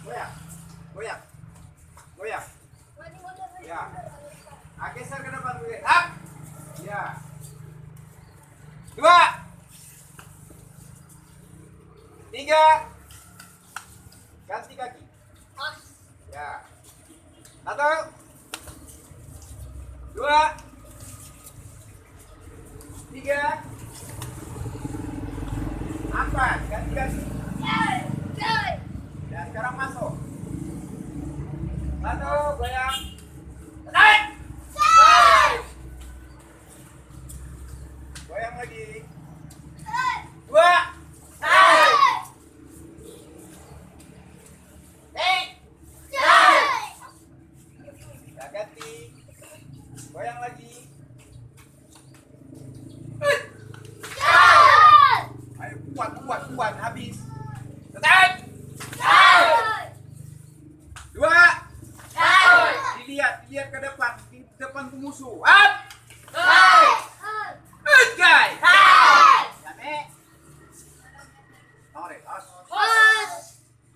Goyang. Goyang. Goyang. Ya. Geser ke depan. Up. Ya. 2 3 ganti kaki. Ya. 1 2 3 4 ganti kaki. Dan sekarang masuk. 1 goyang. Naik. Goyang lagi. 2 kita ganti. Goyang lagi. Ayo kuat habis. Tarik. 2 dilihat ke depan musuh. Up.